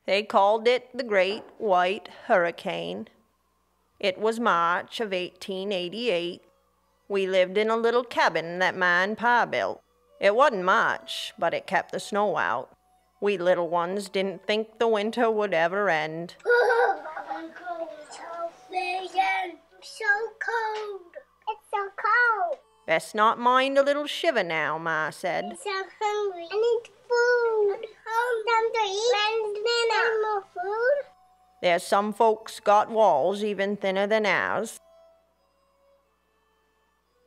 They called it the Great White Hurricane. It was March of 1888. We lived in a little cabin that Ma and Pa built. It wasn't much, but it kept the snow out. We little ones didn't think the winter would ever end. I'm cold. I'm so cold. It's so cold. Best not mind a little shiver now, Ma said. I'm so hungry. I need food. Time to eat. And more food. There's some folks got walls even thinner than ours.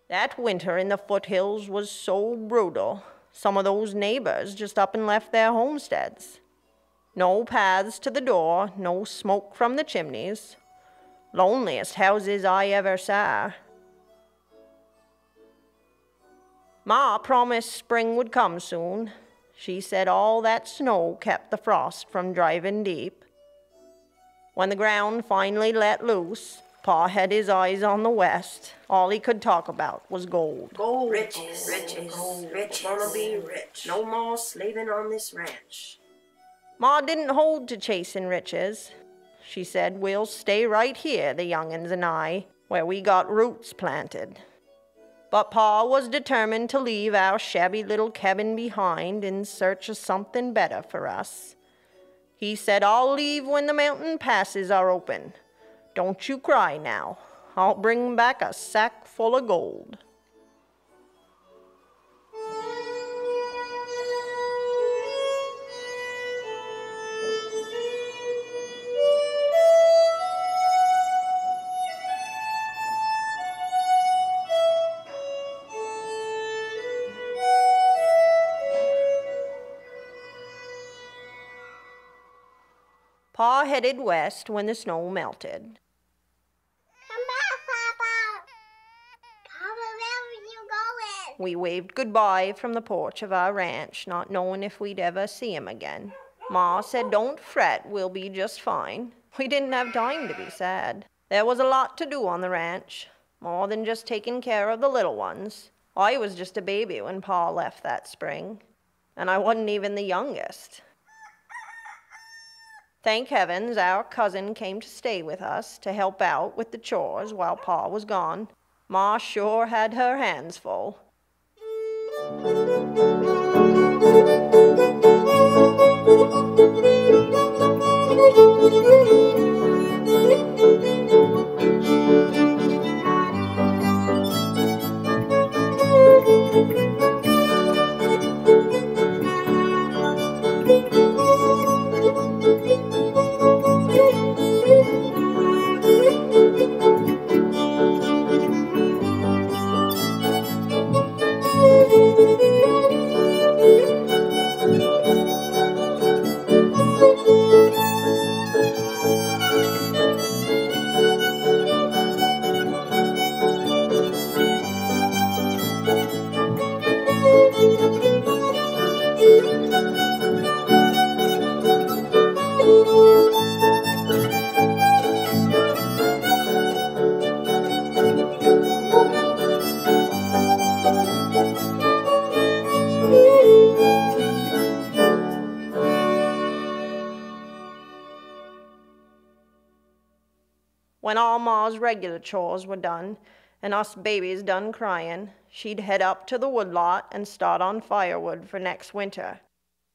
That winter in the foothills was so brutal. Some of those neighbors just up and left their homesteads. No paths to the door, no smoke from the chimneys. Loneliest houses I ever saw. Ma promised spring would come soon. She said all that snow kept the frost from driving deep. When the ground finally let loose, Pa had his eyes on the west. All he could talk about was gold. Gold, riches, riches, gold, riches. Gonna be rich. No more slaving on this ranch. Ma didn't hold to chasing riches. She said, we'll stay right here, the young'uns and I, where we got roots planted. But Pa was determined to leave our shabby little cabin behind in search of something better for us. He said, I'll leave when the mountain passes are open. Don't you cry now. I'll bring back a sack full of gold. Pa headed west when the snow melted. Come back, Papa. Papa, where are you going? We waved goodbye from the porch of our ranch, not knowing if we'd ever see him again. Ma said, don't fret, we'll be just fine. We didn't have time to be sad. There was a lot to do on the ranch, more than just taking care of the little ones. I was just a baby when Pa left that spring, and I wasn't even the youngest. Thank heavens, our cousin came to stay with us to help out with the chores while Pa was gone. Ma sure had her hands full. When all Ma's regular chores were done, and us babies done crying, she'd head up to the woodlot and start on firewood for next winter.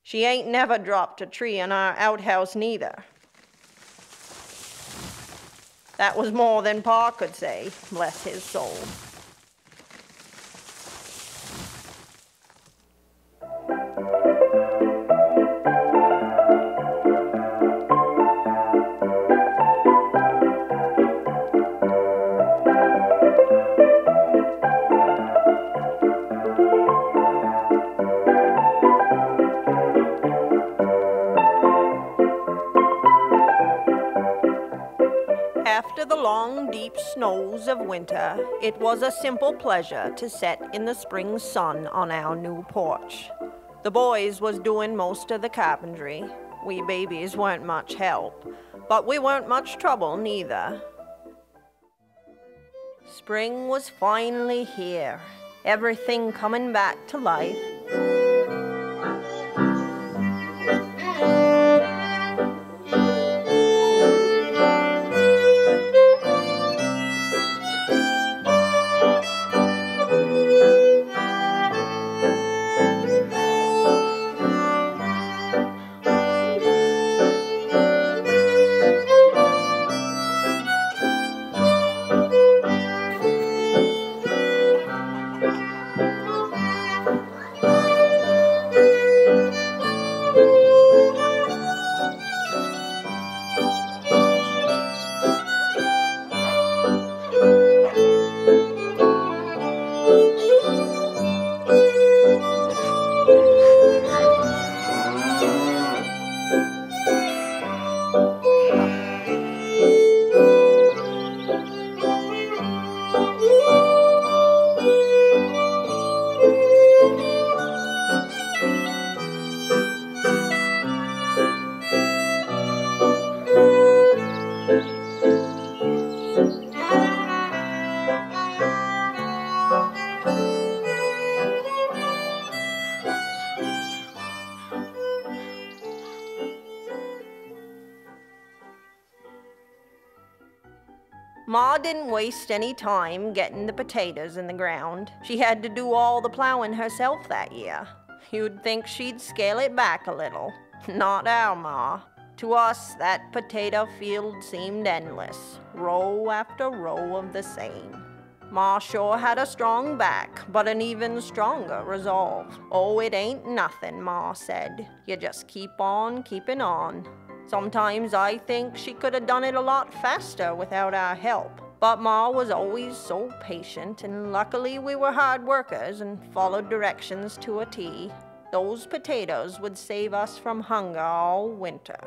She ain't never dropped a tree in our outhouse neither. That was more than Pa could say, bless his soul. After the long, deep snows of winter, it was a simple pleasure to sit in the spring sun on our new porch. The boys was doing most of the carpentry. We babies weren't much help, but we weren't much trouble neither. Spring was finally here, everything coming back to life. Ma didn't waste any time getting the potatoes in the ground. She had to do all the plowing herself that year. You'd think she'd scale it back a little. Not our Ma. To us, that potato field seemed endless, row after row of the same. Ma sure had a strong back, but an even stronger resolve. Oh, it ain't nothing, Ma said. You just keep on keeping on. Sometimes I think she could have done it a lot faster without our help. But Ma was always so patient, and luckily we were hard workers and followed directions to a T. Those potatoes would save us from hunger all winter.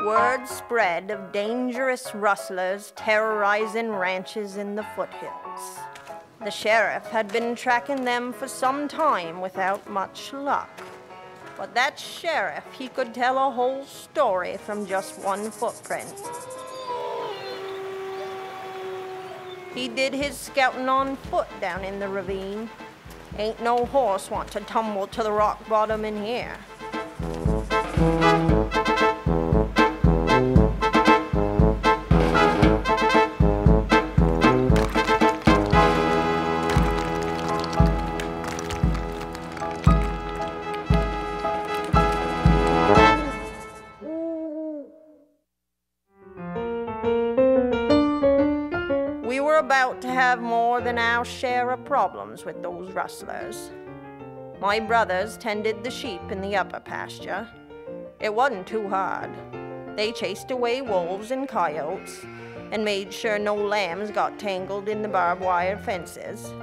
Word spread of dangerous rustlers terrorizing ranches in the foothills. The sheriff had been tracking them for some time without much luck. But that sheriff, he could tell a whole story from just one footprint. He did his scouting on foot down in the ravine. Ain't no horse want to tumble to the rock bottom in here. We were about to have more than our share of problems with those rustlers. My brothers tended the sheep in the upper pasture. It wasn't too hard. They chased away wolves and coyotes and made sure no lambs got tangled in the barbed wire fences.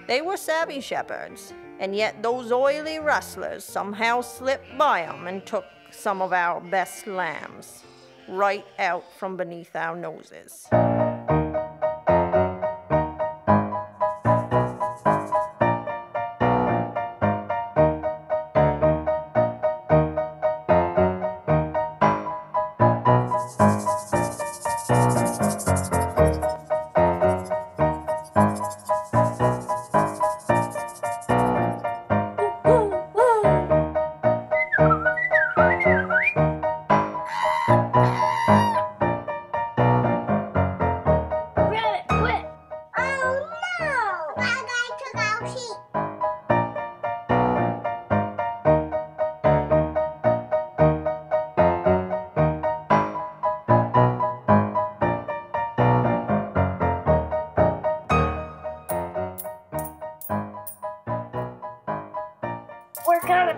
They were savvy shepherds, and yet those oily rustlers somehow slipped by 'em and took some of our best lambs right out from beneath our noses.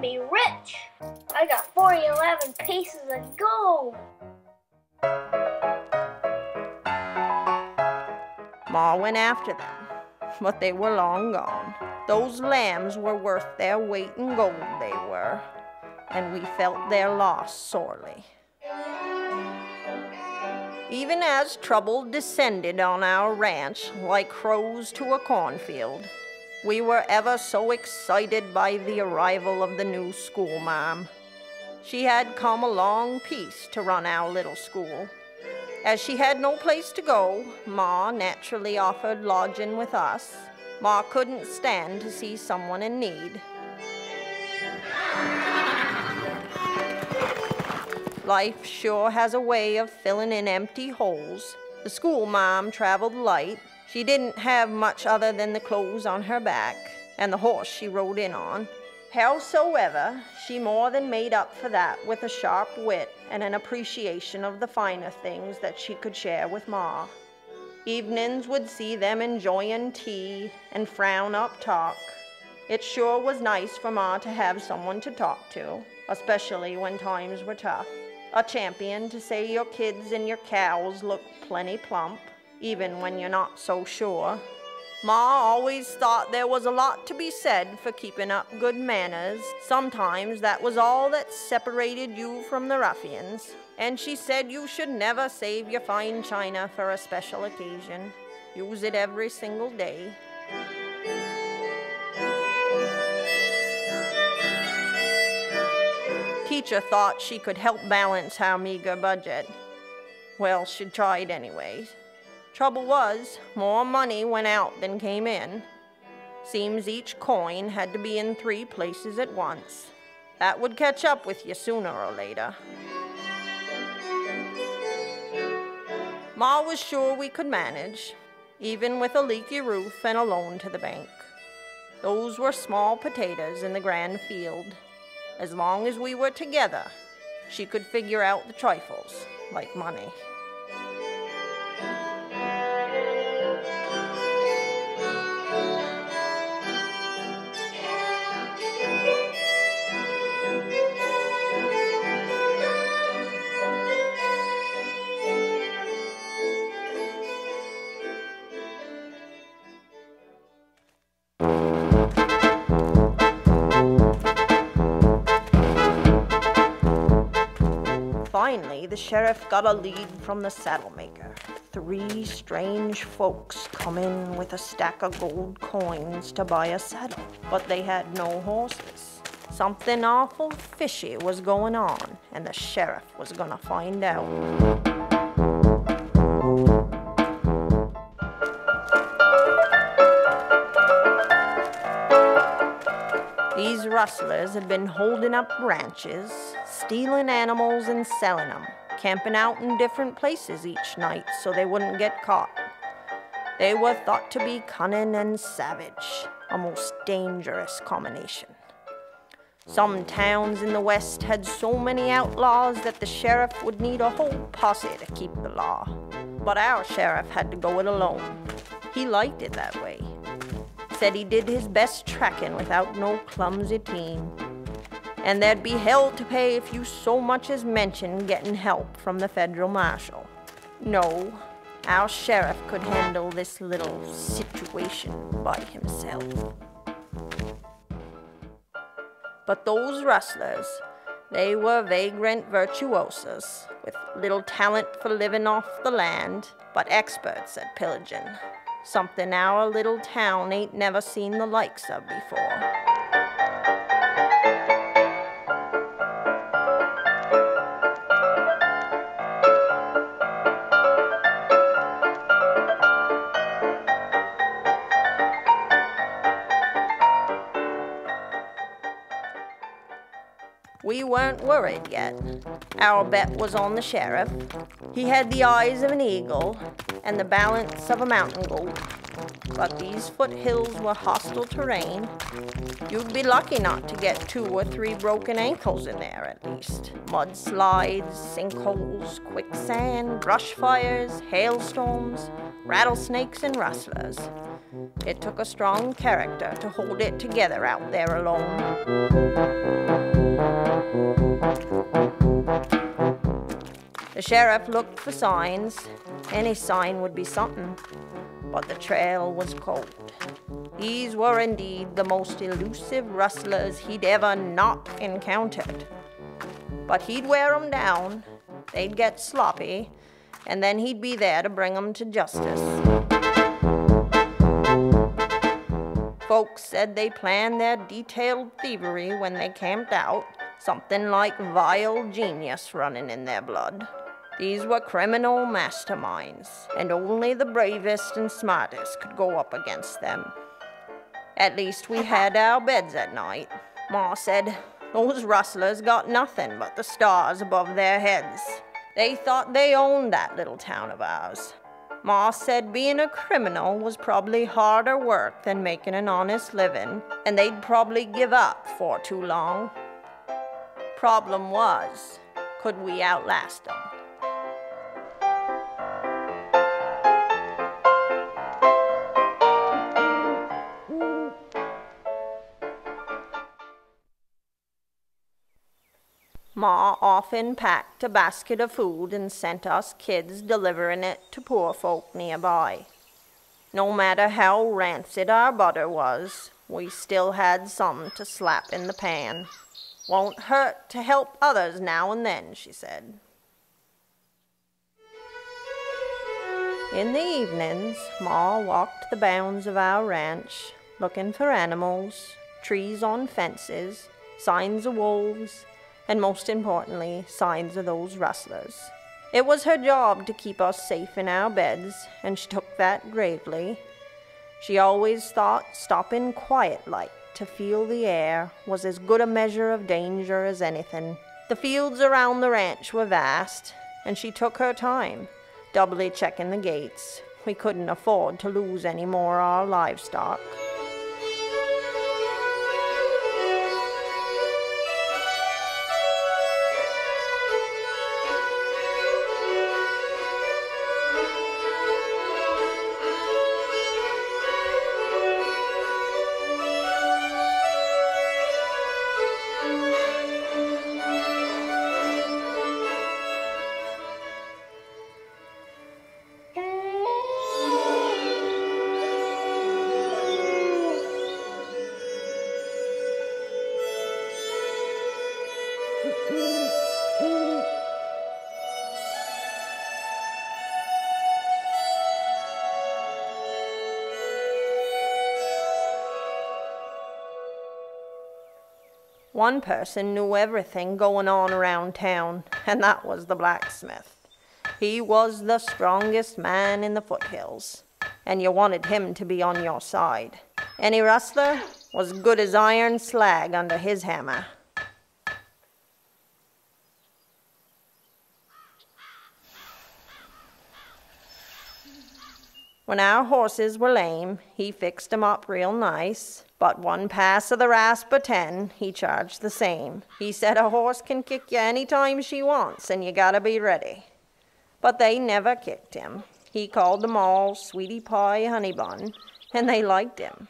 be rich. I got 11 pieces of gold. Ma went after them, but they were long gone. Those lambs were worth their weight in gold, they were, and we felt their loss sorely. Even as trouble descended on our ranch like crows to a cornfield, we were ever so excited by the arrival of the new schoolma'am. She had come a long piece to run our little school. As she had no place to go, Ma naturally offered lodging with us. Ma couldn't stand to see someone in need. Life sure has a way of filling in empty holes. The schoolma'am traveled light. She didn't have much other than the clothes on her back and the horse she rode in on. Howsoever, she more than made up for that with a sharp wit and an appreciation of the finer things that she could share with Ma. Evenings would see them enjoying tea and frown up talk. It sure was nice for Ma to have someone to talk to, especially when times were tough. A champion to say your kids and your cows look plenty plump, even when you're not so sure. Ma always thought there was a lot to be said for keeping up good manners. Sometimes that was all that separated you from the ruffians. And she said you should never save your fine china for a special occasion. Use it every single day. Teacher thought she could help balance our meager budget. Well, she tried anyways. Trouble was, more money went out than came in. Seems each coin had to be in 3 places at once. That would catch up with you sooner or later. Ma was sure we could manage, even with a leaky roof and a loan to the bank. Those were small potatoes in the grand field. As long as we were together, she could figure out the trifles, like money. Finally, the sheriff got a lead from the saddle maker. 3 strange folks come in with a stack of gold coins to buy a saddle, but they had no horses. Something awful fishy was going on, and the sheriff was gonna find out. These rustlers had been holding up ranches, stealing animals and selling them, camping out in different places each night so they wouldn't get caught. They were thought to be cunning and savage, a most dangerous combination. Some towns in the West had so many outlaws that the sheriff would need a whole posse to keep the law. But our sheriff had to go it alone. He liked it that way. Said he did his best tracking without no clumsy team. And there'd be hell to pay if you so much as mentioned getting help from the federal marshal. No, our sheriff could handle this little situation by himself. But those rustlers, they were vagrant virtuosos with little talent for living off the land, but experts at pillaging. Something our little town ain't never seen the likes of before. We weren't worried yet. Our bet was on the sheriff. He had the eyes of an eagle and the balance of a mountain goat. But these foothills were hostile terrain. You'd be lucky not to get 2 or 3 broken ankles in there at least. Mudslides, sinkholes, quicksand, brush fires, hailstorms, rattlesnakes, and rustlers. It took a strong character to hold it together out there alone. The sheriff looked for signs. Any sign would be something, but the trail was cold. These were indeed the most elusive rustlers he'd ever not encountered. But he'd wear 'em down, they'd get sloppy, and then he'd be there to bring 'em to justice. Folks said they planned their detailed thievery when they camped out, something like vile genius running in their blood. These were criminal masterminds, and only the bravest and smartest could go up against them. At least we had our beds at night. Ma said, those rustlers got nothing but the stars above their heads. They thought they owned that little town of ours. Ma said being a criminal was probably harder work than making an honest living, and they'd probably give up for too long. Problem was, could we outlast them? Ma often packed a basket of food and sent us kids delivering it to poor folk nearby. No matter how rancid our butter was, we still had some to slap in the pan. Won't hurt to help others now and then, she said. In the evenings, Ma walked the bounds of our ranch, looking for animals, trees on fences, signs of wolves, and most importantly, signs of those rustlers. It was her job to keep us safe in our beds, and she took that gravely. She always thought stopping quiet-like to feel the air was as good a measure of danger as anything. The fields around the ranch were vast, and she took her time, doubly checking the gates. We couldn't afford to lose any more of our livestock. One person knew everything going on around town, and that was the blacksmith. He was the strongest man in the foothills, and you wanted him to be on your side. Any rustler was good as iron slag under his hammer. When our horses were lame, he fixed 'em up real nice, but one pass of the rasp of 10, he charged the same. He said a horse can kick you any time she wants, and you gotta be ready. But they never kicked him. He called them all Sweetie Pie Honey Bun, and they liked him.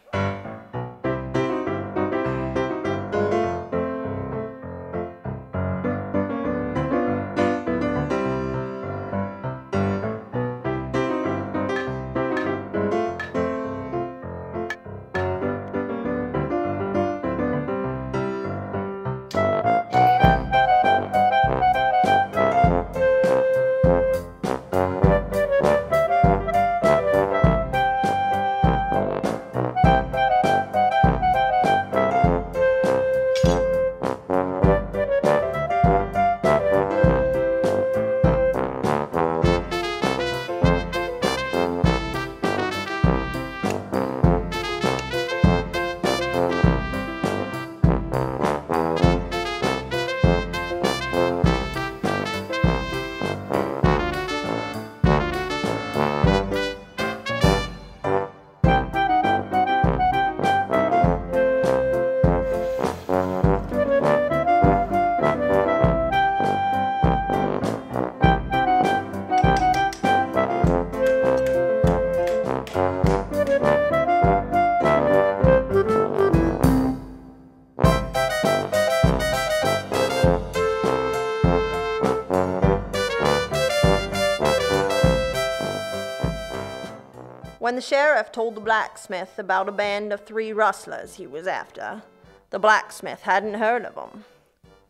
When the sheriff told the blacksmith about a band of 3 rustlers he was after, the blacksmith hadn't heard of 'em.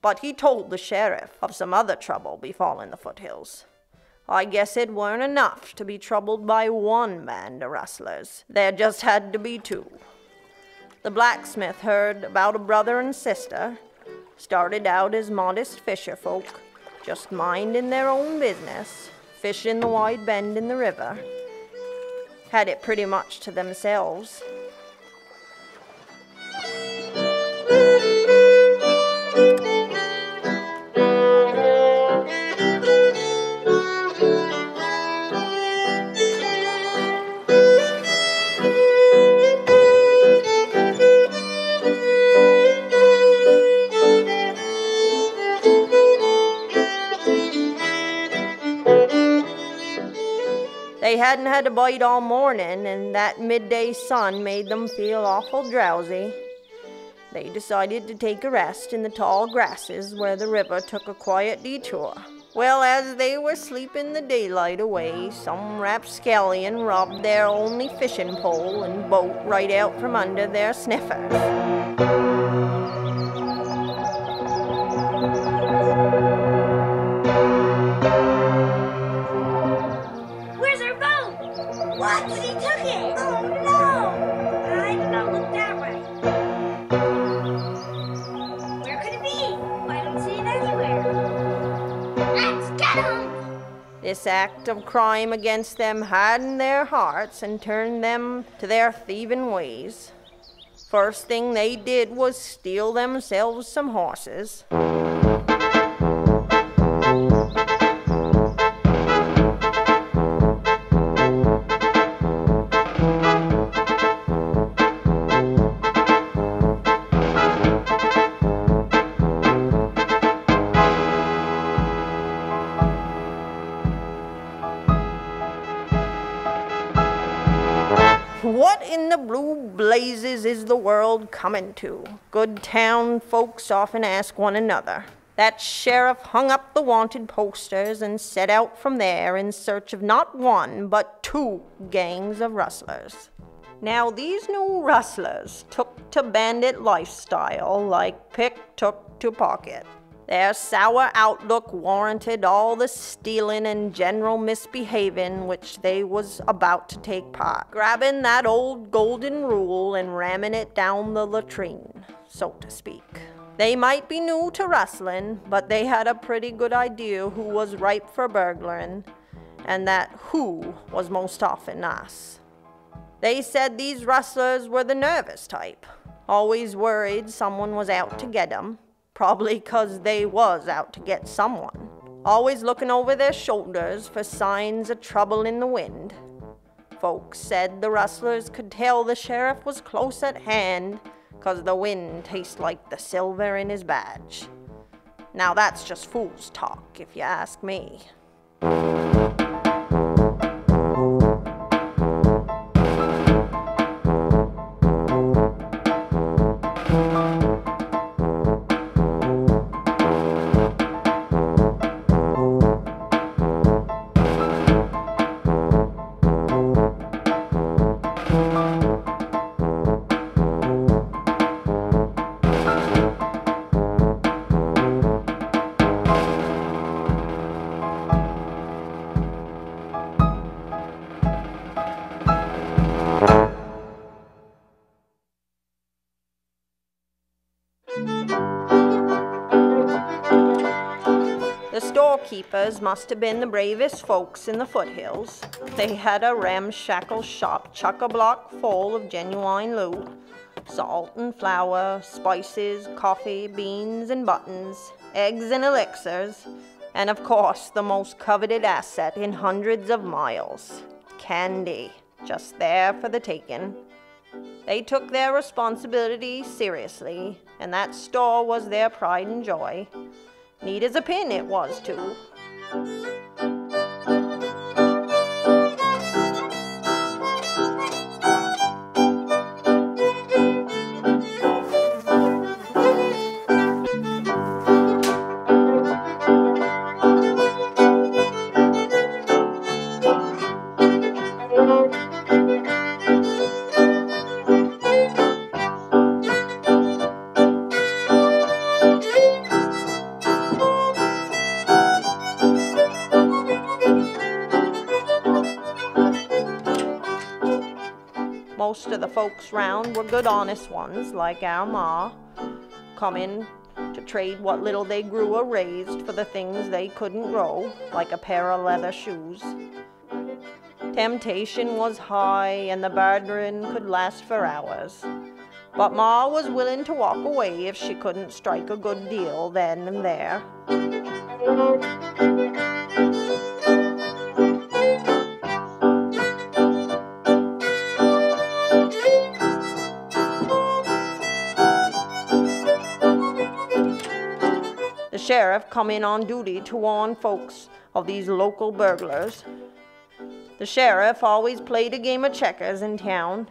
But he told the sheriff of some other trouble befalling the foothills. I guess it weren't enough to be troubled by 1 band of rustlers. There just had to be 2. The blacksmith heard about a brother and sister, started out as modest fisher folk, just minding their own business, fishing the wide bend in the river. Had it pretty much to themselves. They hadn't had a bite all morning, and that midday sun made them feel awful drowsy. They decided to take a rest in the tall grasses where the river took a quiet detour. Well, as they were sleeping the daylight away, some rapscallion robbed their only fishing pole and boat right out from under their sniffers. What? He took it! Oh no! I did not look that way. Where could it be? I don't see it anywhere. Let's get him! This act of crime against them hardened their hearts and turned them to their thieving ways. First thing they did was steal themselves some horses. What in the blue blazes is the world coming to? Good town folks often ask one another. That sheriff hung up the wanted posters and set out from there in search of not 1, but 2 gangs of rustlers. Now, these new rustlers took to bandit lifestyle like pick took to pocket. Their sour outlook warranted all the stealing and general misbehaving which they was about to take part, grabbing that old golden rule and ramming it down the latrine, so to speak. They might be new to rustling, but they had a pretty good idea who was ripe for burglaring, and that who was most often us. They said these rustlers were the nervous type, always worried someone was out to get 'em. Probably 'cause they was out to get someone. Always looking over their shoulders for signs of trouble in the wind. Folks said the rustlers could tell the sheriff was close at hand 'cause the wind tastes like the silver in his badge. Now that's just fool's talk, if you ask me. The storekeepers must have been the bravest folks in the foothills. They had a ramshackle shop chock-a-block full of genuine loot. Salt and flour, spices, coffee, beans and buttons, eggs and elixirs, and of course the most coveted asset in hundreds of miles, candy, just there for the taking. They took their responsibility seriously, and that store was their pride and joy. Neat as a pin it was, too. most of the folks round were good honest ones, like our ma, come in to trade what little they grew or raised for the things they couldn't grow, like a pair of leather shoes. Temptation was high, and the bartering could last for hours. But Ma was willing to walk away if she couldn't strike a good deal then and there. The sheriff come in on duty to warn folks of these local burglars. The sheriff always played a game of checkers in town.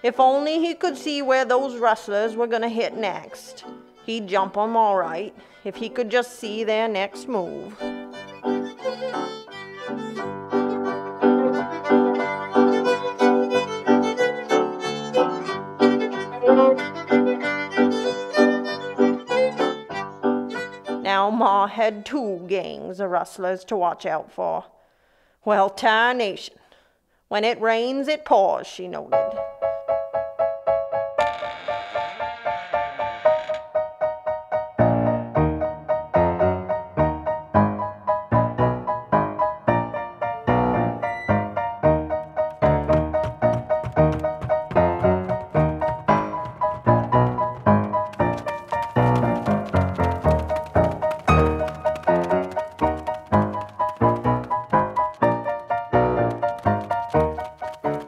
If only he could see where those rustlers were gonna hit next, he'd jump 'em all right, if he could just see their next move. Now Ma had 2 gangs of rustlers to watch out for. Well, tarnation. When it rains, it pours, she noted.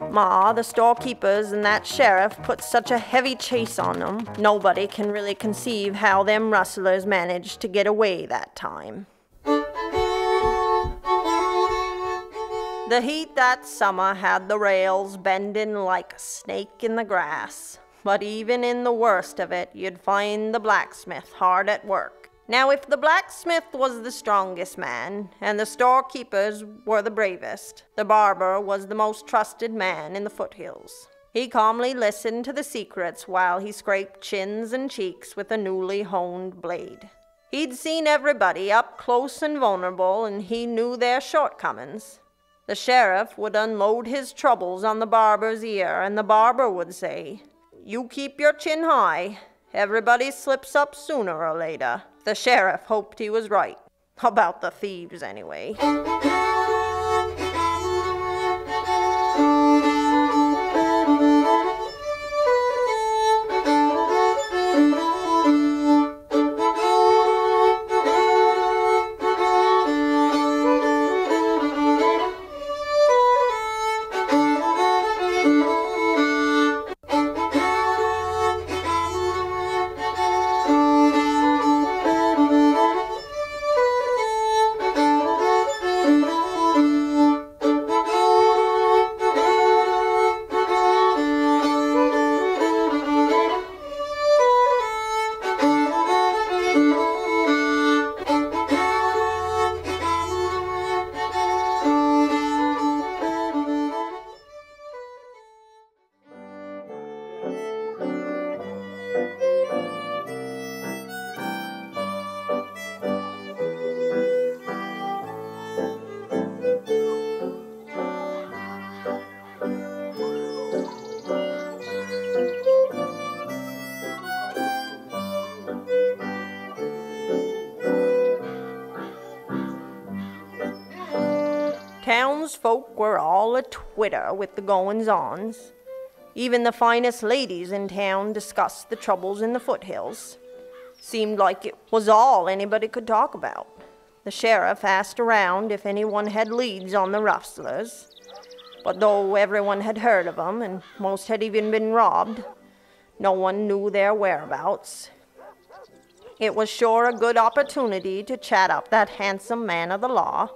Ma, the storekeepers, and that sheriff put such a heavy chase on them, nobody can really conceive how them rustlers managed to get away that time. The heat that summer had the rails bending like a snake in the grass, but even in the worst of it, you'd find the blacksmith hard at work. Now, if the blacksmith was the strongest man, and the storekeepers were the bravest, the barber was the most trusted man in the foothills. He calmly listened to the secrets while he scraped chins and cheeks with a newly honed blade. He'd seen everybody up close and vulnerable, and he knew their shortcomings. The sheriff would unload his troubles on the barber's ear, and the barber would say, "You keep your chin high. Everybody slips up sooner or later." The sheriff hoped he was right. About the thieves, anyway. Townsfolk were all a-twitter with the goings-ons. Even the finest ladies in town discussed the troubles in the foothills. Seemed like it was all anybody could talk about. The sheriff asked around if anyone had leads on the rustlers, but though everyone had heard of them, and most had even been robbed, no one knew their whereabouts. It was sure a good opportunity to chat up that handsome man of the law,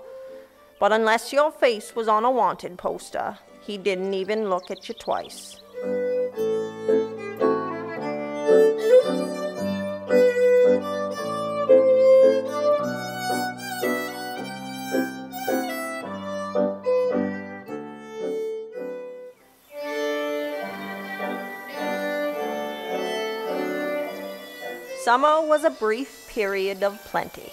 but unless your face was on a wanted poster, he didn't even look at you twice. Summer was a brief period of plenty.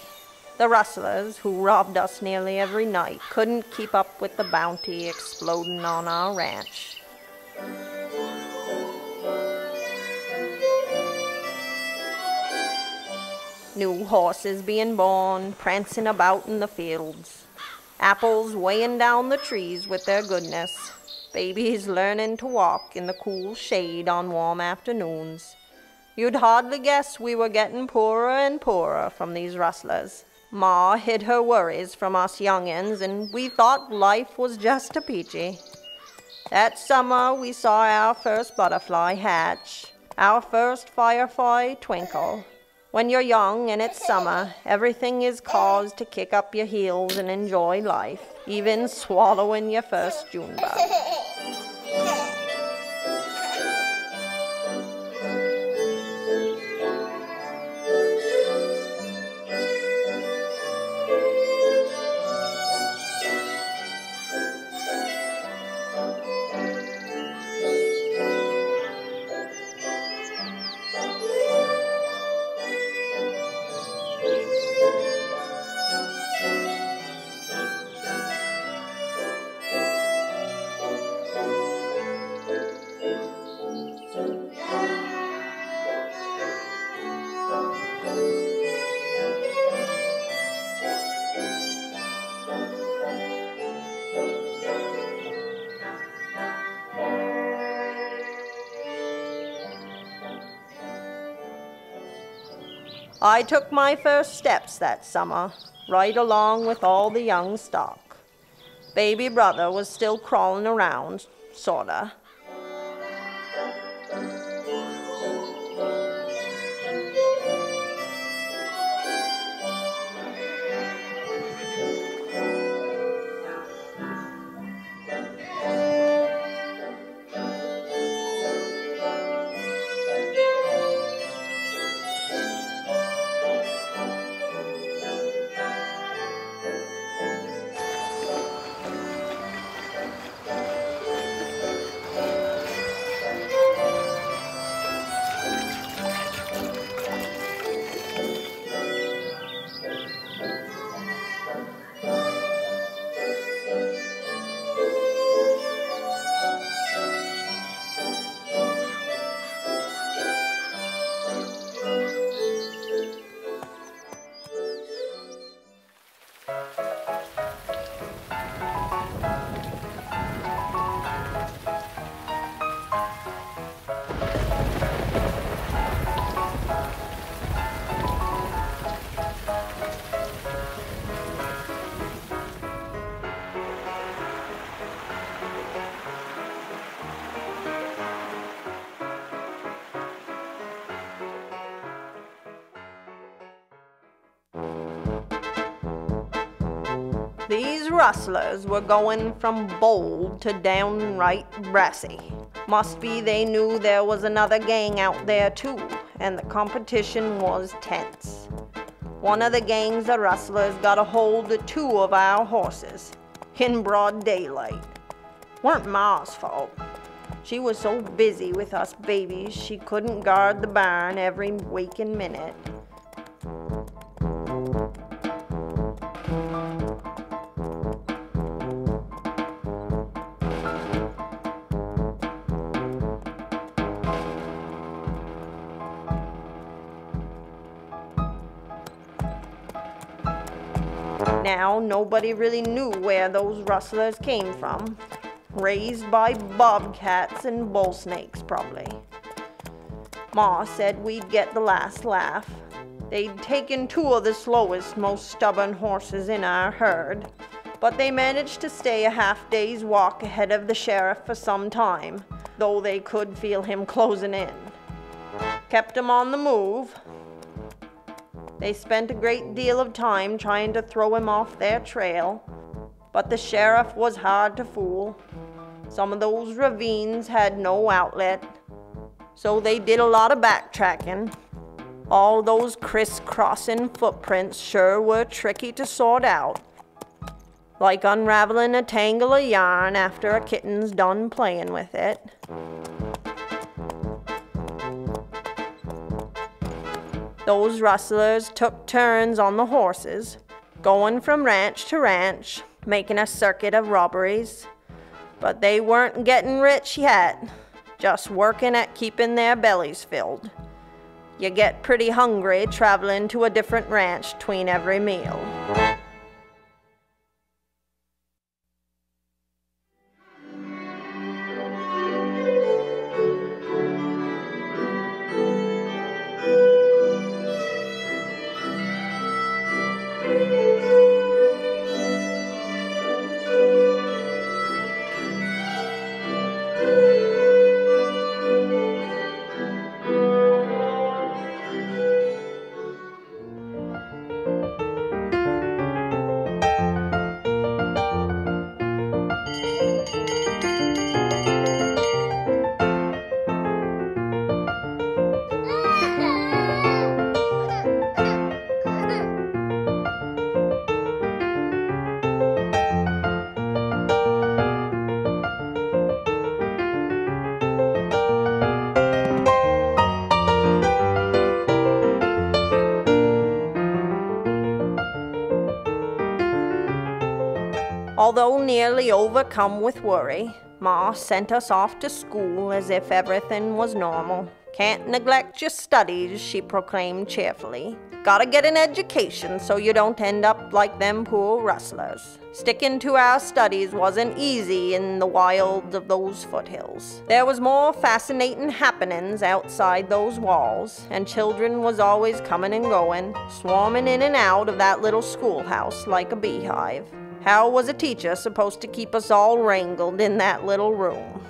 The rustlers, who robbed us nearly every night, couldn't keep up with the bounty exploding on our ranch. New horses being born, prancing about in the fields. Apples weighing down the trees with their goodness. Babies learning to walk in the cool shade on warm afternoons. You'd hardly guess we were getting poorer and poorer from these rustlers. Ma hid her worries from us young'uns, and we thought life was just a peachy. That summer we saw our first butterfly hatch, our first firefly twinkle. When you're young and it's summer, everything is cause to kick up your heels and enjoy life, even swallowing your first June bug. I took my first steps that summer, right along with all the young stock. Baby brother was still crawling around, sorta. These rustlers were going from bold to downright brassy. Must be they knew there was another gang out there too, and the competition was tense. One of the gangs of rustlers got a hold of 2 of our horses in broad daylight. Weren't Ma's fault. She was so busy with us babies she couldn't guard the barn every waking minute. Now, nobody really knew where those rustlers came from. Raised by bobcats and bull snakes, probably. Ma said we'd get the last laugh. They'd taken 2 of the slowest, most stubborn horses in our herd, but they managed to stay a half-day's walk ahead of the sheriff for some time, though they could feel him closing in. Kept 'em on the move. They spent a great deal of time trying to throw him off their trail, but the sheriff was hard to fool. Some of those ravines had no outlet, so they did a lot of backtracking. All those crisscrossing footprints sure were tricky to sort out, like unraveling a tangle of yarn after a kitten's done playing with it. Those rustlers took turns on the horses, going from ranch to ranch, making a circuit of robberies. But they weren't getting rich yet, just working at keeping their bellies filled. You get pretty hungry traveling to a different ranch between every meal. Although nearly overcome with worry, Ma sent us off to school as if everything was normal. Can't neglect your studies, she proclaimed cheerfully. Gotta get an education so you don't end up like them poor rustlers. Sticking to our studies wasn't easy in the wilds of those foothills. There was more fascinating happenings outside those walls, and children was always coming and going, swarming in and out of that little schoolhouse like a beehive. How was a teacher supposed to keep us all wrangled in that little room?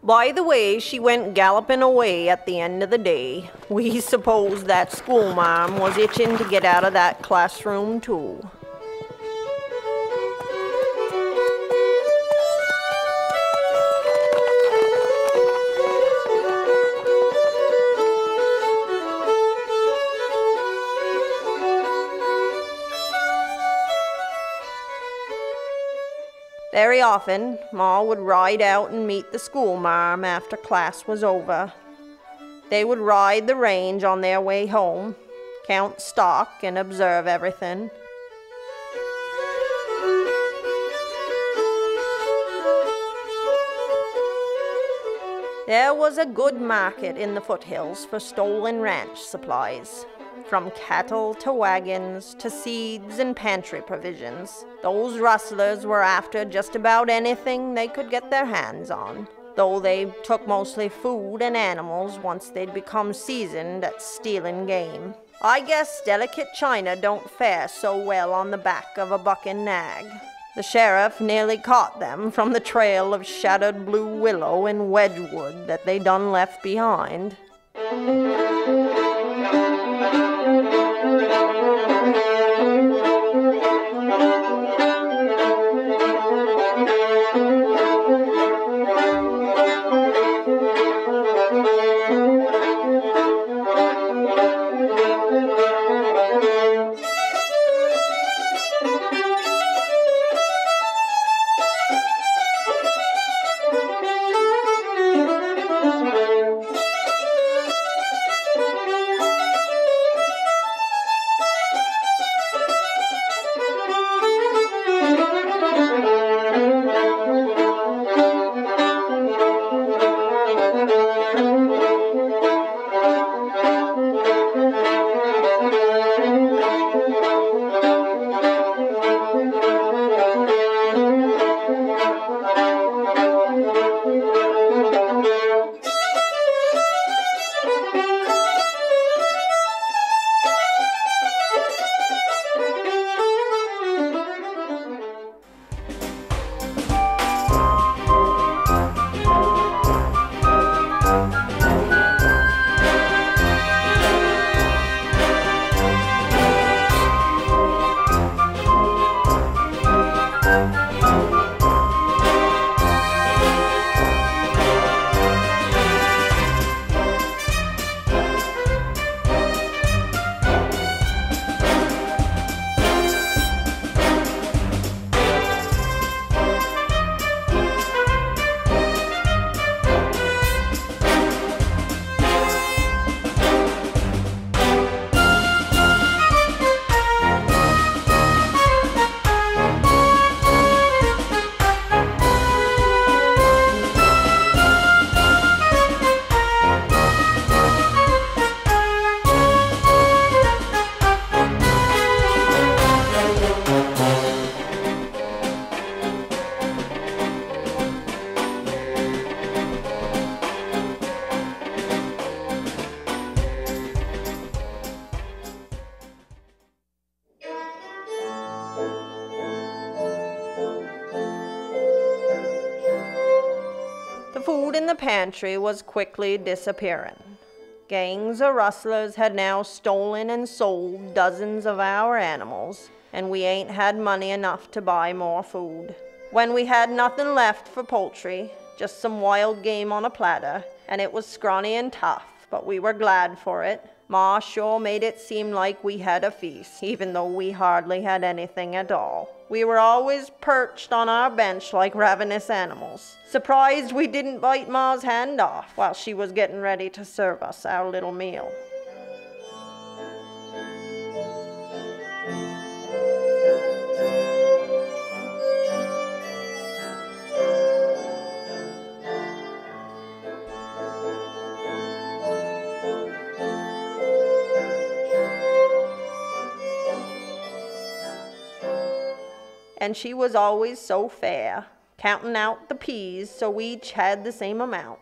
By the way, she went galloping away at the end of the day. We supposed that schoolmarm was itching to get out of that classroom too. Very often, Ma would ride out and meet the schoolmarm after class was over. They would ride the range on their way home, count stock and observe everything. There was a good market in the foothills for stolen ranch supplies. From cattle to wagons to seeds and pantry provisions. Those rustlers were after just about anything they could get their hands on, though they took mostly food and animals once they'd become seasoned at stealing game. I guess delicate china don't fare so well on the back of a bucking nag. The sheriff nearly caught them from the trail of shattered blue willow and wedgewood that they done left behind. the pantry was quickly disappearing. Gangs of rustlers had now stolen and sold dozens of our animals, and we ain't had money enough to buy more food. When we had nothing left for poultry, just some wild game on a platter, and it was scrawny and tough, but we were glad for it. Ma sure made it seem like we had a feast, even though we hardly had anything at all. We were always perched on our bench like ravenous animals, surprised we didn't bite Ma's hand off while she was getting ready to serve us our little meal. And she was always so fair, counting out the peas so we each had the same amount.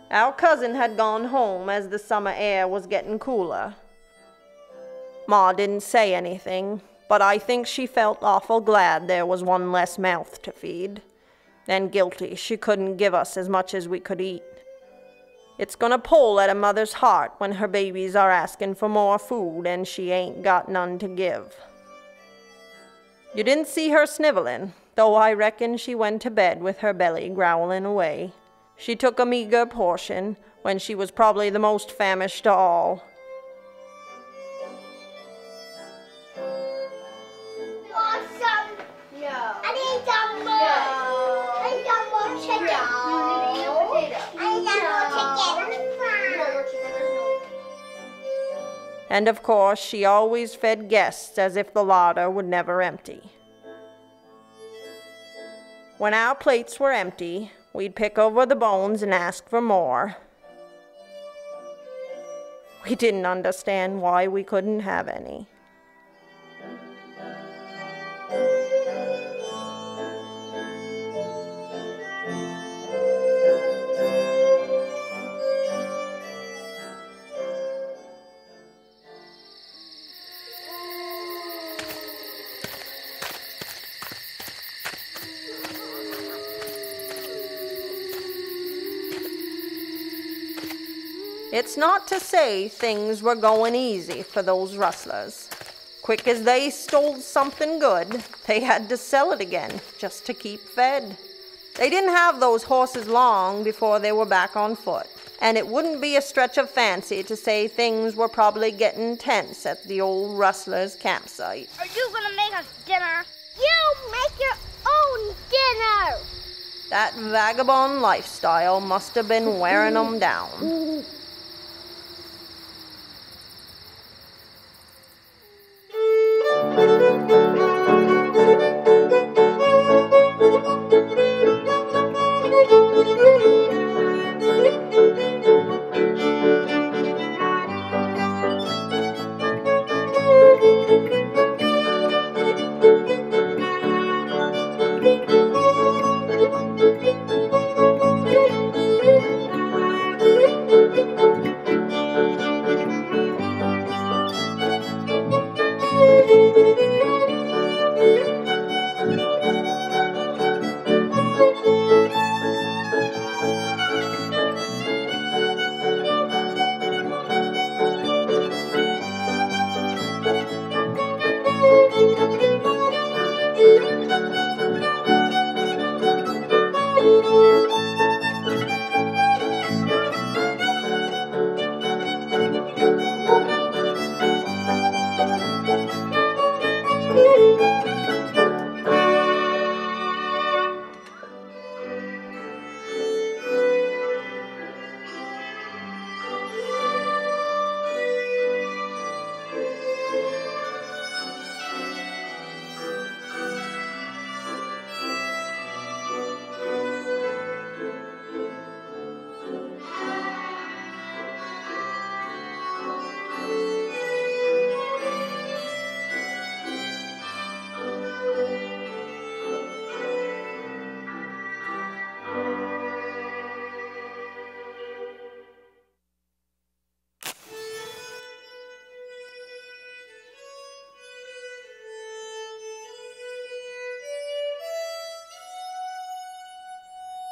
Our cousin had gone home as the summer air was getting cooler. Ma didn't say anything, but I think she felt awful glad there was one less mouth to feed. And guilty she couldn't give us as much as we could eat. It's gonna pull at a mother's heart when her babies are asking for more food and she ain't got none to give. You didn't see her sniveling, though I reckon she went to bed with her belly growling away. She took a meager portion when she was probably the most famished of all. Awesome! No. I need some more. I need some more chicken. I need some more chicken. And of course, she always fed guests as if the larder would never empty. When our plates were empty, we'd pick over the bones and ask for more. We didn't understand why we couldn't have any. It's not to say things were going easy for those rustlers. Quick as they stole something good, they had to sell it again just to keep fed. They didn't have those horses long before they were back on foot, and it wouldn't be a stretch of fancy to say things were probably getting tense at the old rustlers' campsite. Are you gonna make us dinner? You make your own dinner! That vagabond lifestyle must have been wearing them down.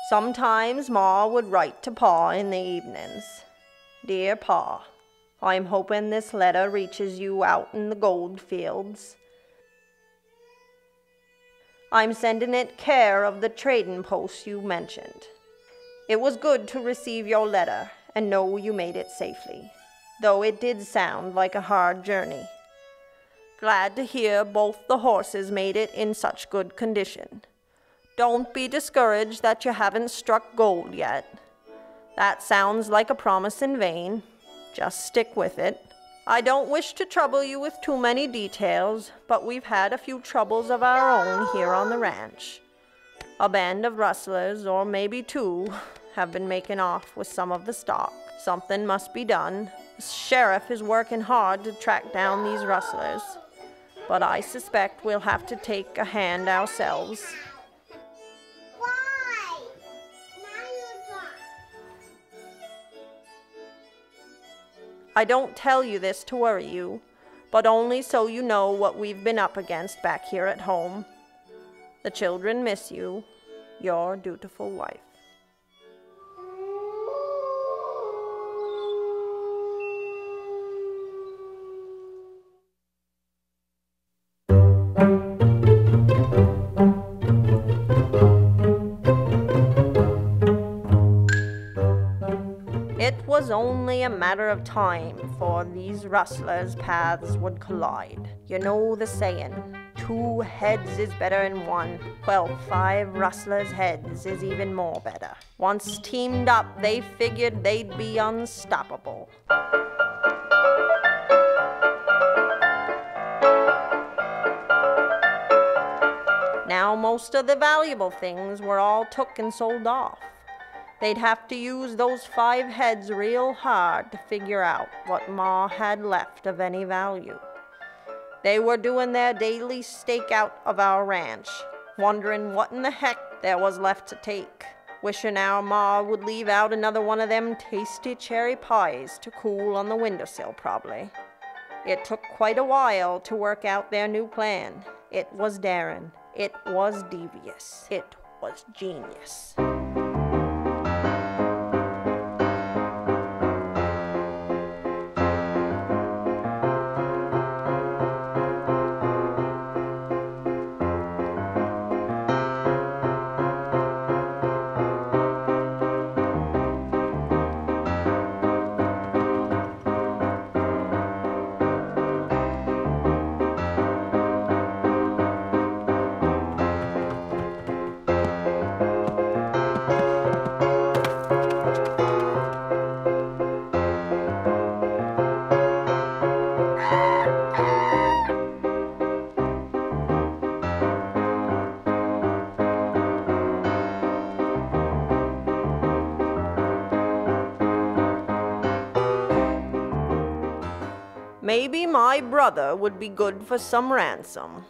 Sometimes Ma would write to Pa in the evenings. Dear Pa, I'm hoping this letter reaches you out in the gold fields. I'm sending it care of the trading post you mentioned. It was good to receive your letter and know you made it safely, though it did sound like a hard journey. Glad to hear both the horses made it in such good condition. Don't be discouraged that you haven't struck gold yet. That sounds like a promise in vain. Just stick with it. I don't wish to trouble you with too many details, but we've had a few troubles of our own here on the ranch. A band of rustlers, or maybe two, have been making off with some of the stock. Something must be done. The sheriff is working hard to track down these rustlers, but I suspect we'll have to take a hand ourselves. Why? Now you're done. I don't tell you this to worry you, but only so you know what we've been up against back here at home. The children miss you. Your dutiful wife. It was only a matter of time before these rustlers' paths would collide. You know the saying, 2 heads is better than 1. Well, 5 rustlers' heads is even more better. Once teamed up, they figured they'd be unstoppable. Now most of the valuable things were all took and sold off. They'd have to use those 5 heads real hard to figure out what Ma had left of any value. They were doing their daily stakeout of our ranch, wondering what in the heck there was left to take, wishing our Ma would leave out another one of them tasty cherry pies to cool on the windowsill probably. It took quite a while to work out their new plan. It was daring. It was devious. It was genius. Maybe my brother would be good for some ransom.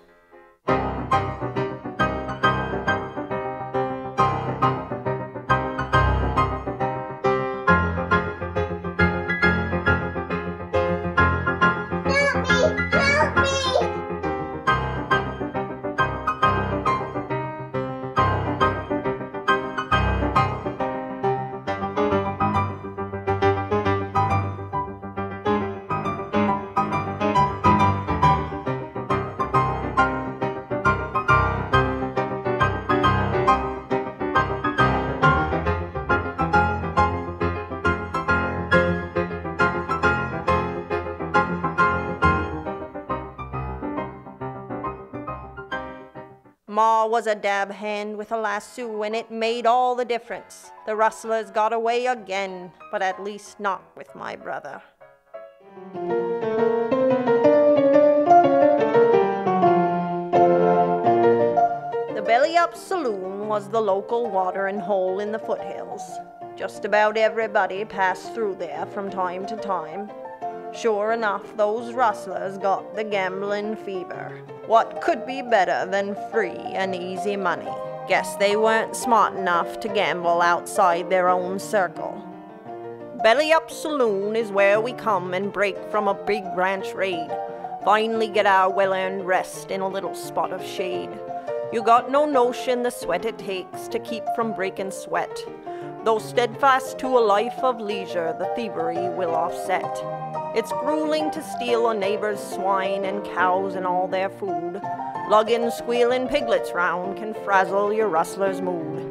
Ma was a dab hand with a lasso, and it made all the difference. The rustlers got away again, but at least not with my brother. The Belly Up Saloon was the local watering hole in the foothills. Just about everybody passed through there from time to time. Sure enough, those rustlers got the gambling fever. What could be better than free and easy money? Guess they weren't smart enough to gamble outside their own circle. Belly Up Saloon is where we come and break from a big ranch raid. Finally get our well-earned rest in a little spot of shade. You got no notion the sweat it takes to keep from breaking sweat. Though steadfast to a life of leisure, the thievery will offset. It's grueling to steal a neighbor's swine and cows and all their food. Lugging, squealing piglets round can frazzle your rustler's mood.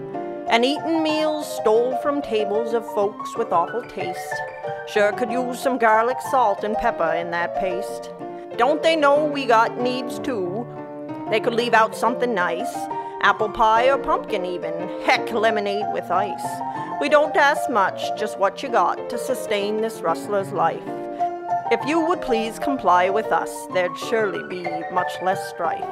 And eating meals stole from tables of folks with awful taste sure could use some garlic, salt, and pepper in that paste. Don't they know we got needs too? They could leave out something nice, apple pie or pumpkin even, heck, lemonade with ice. We don't ask much, just what you got to sustain this rustler's life. If you would please comply with us, there'd surely be much less strife.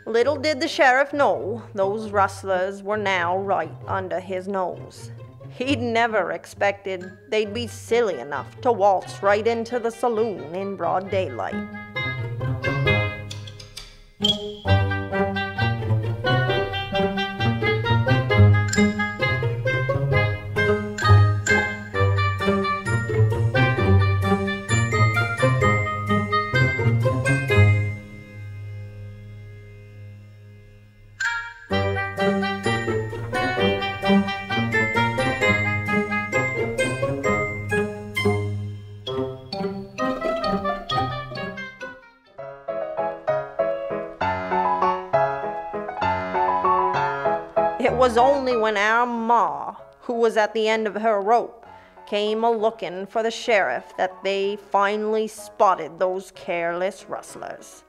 Little did the sheriff know those rustlers were now right under his nose. He'd never expected they'd be silly enough to waltz right into the saloon in broad daylight. It was only when our ma, who was at the end of her rope, came a-looking for the sheriff that they finally spotted those careless rustlers.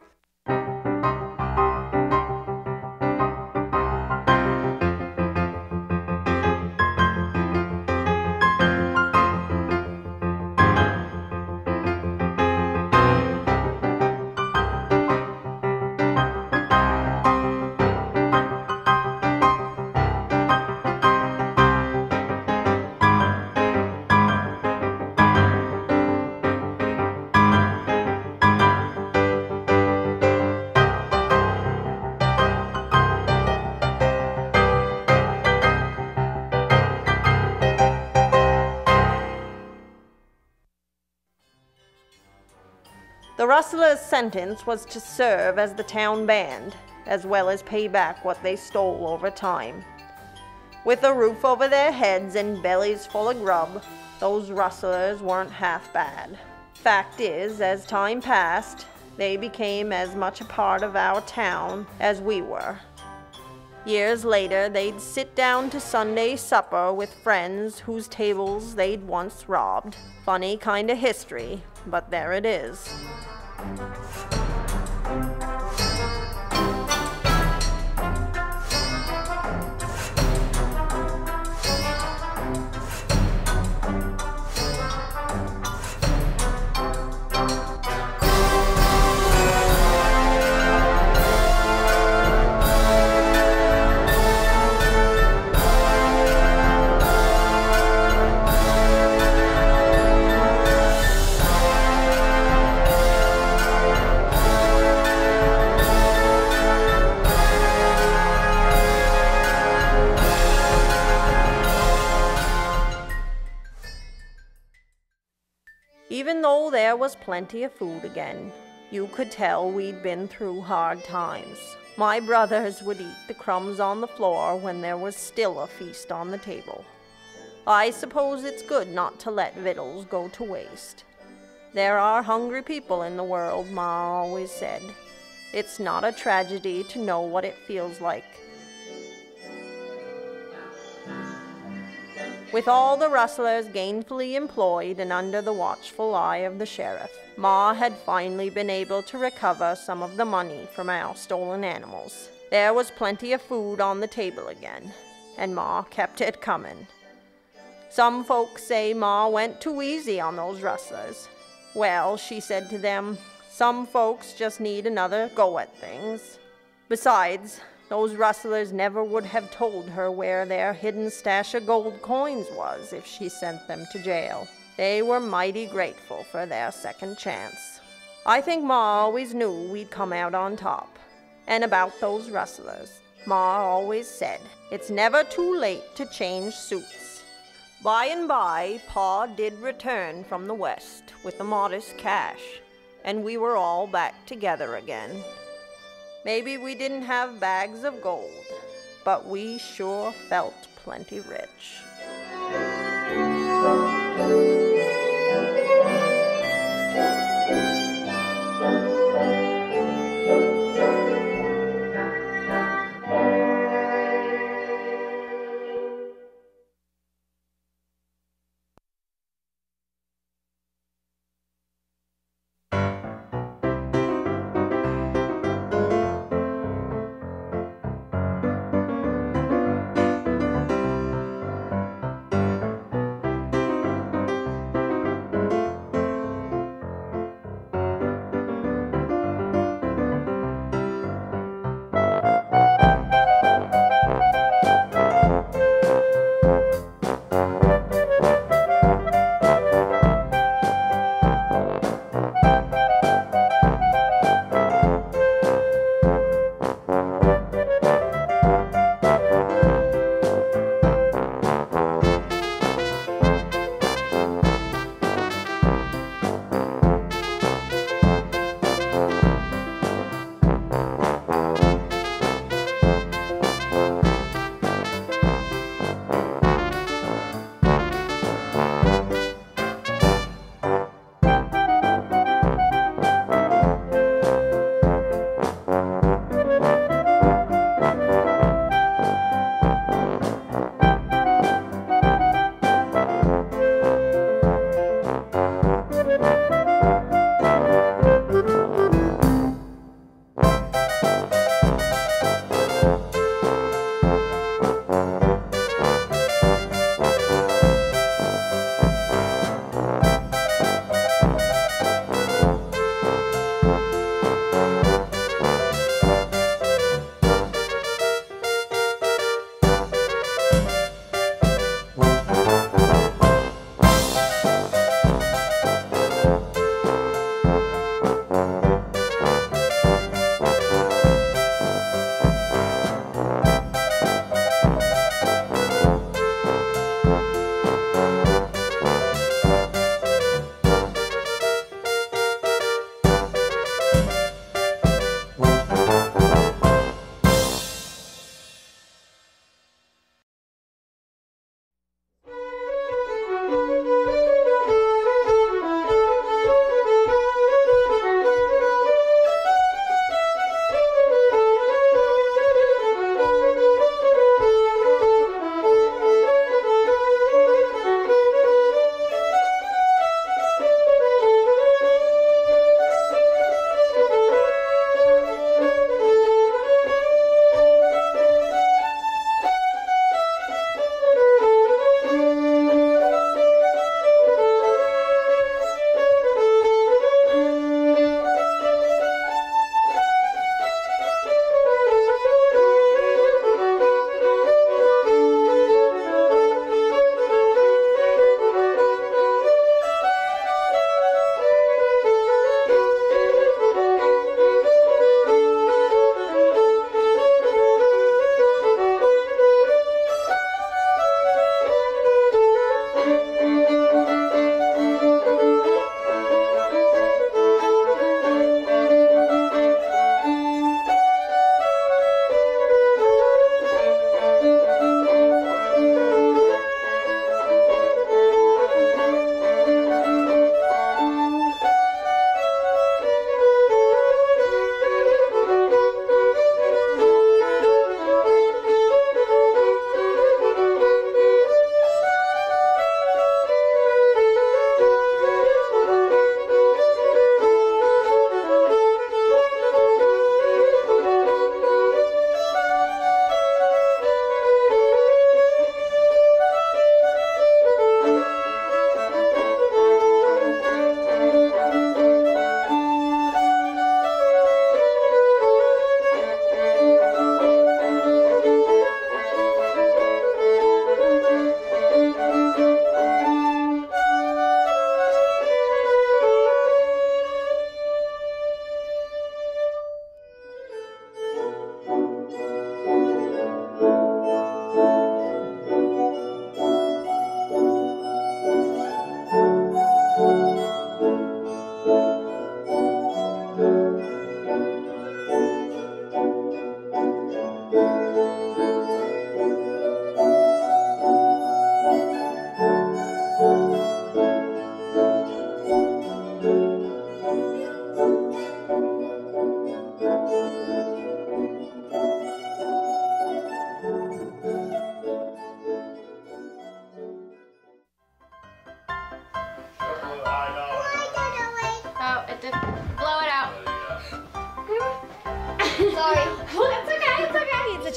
The rustlers' sentence was to serve as the town band, as well as pay back what they stole over time. With a roof over their heads and bellies full of grub, those rustlers weren't half bad. Fact is, as time passed, they became as much a part of our town as we were. Years later, they'd sit down to Sunday supper with friends whose tables they'd once robbed. Funny kind of history, but there it is. Even though there was plenty of food again, you could tell we'd been through hard times. My brothers would eat the crumbs on the floor when there was still a feast on the table. I suppose it's good not to let victuals go to waste. There are hungry people in the world, Ma always said. It's not a tragedy to know what it feels like. With all the rustlers gainfully employed and under the watchful eye of the sheriff, Ma had finally been able to recover some of the money from our stolen animals. There was plenty of food on the table again, and Ma kept it coming. Some folks say Ma went too easy on those rustlers. Well, she said to them, some folks just need another go at things. Besides, those rustlers never would have told her where their hidden stash of gold coins was if she sent them to jail. They were mighty grateful for their second chance. I think Ma always knew we'd come out on top. And about those rustlers, Ma always said, it's never too late to change suits. By and by, Pa did return from the West with the modest cash, and we were all back together again. Maybe we didn't have bags of gold, but we sure felt plenty rich.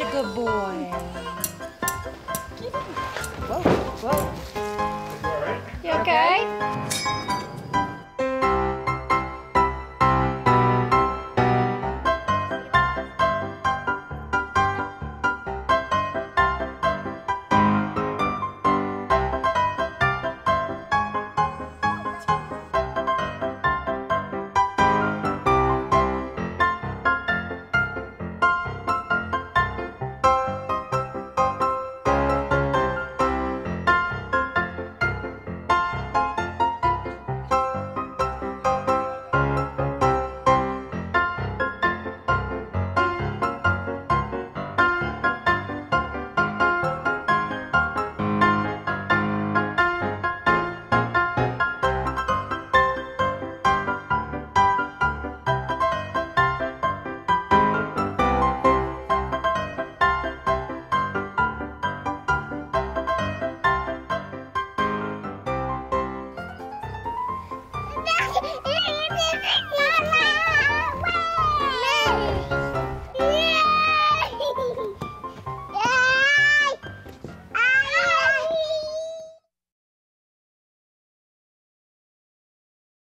a good boy. Whoa, whoa.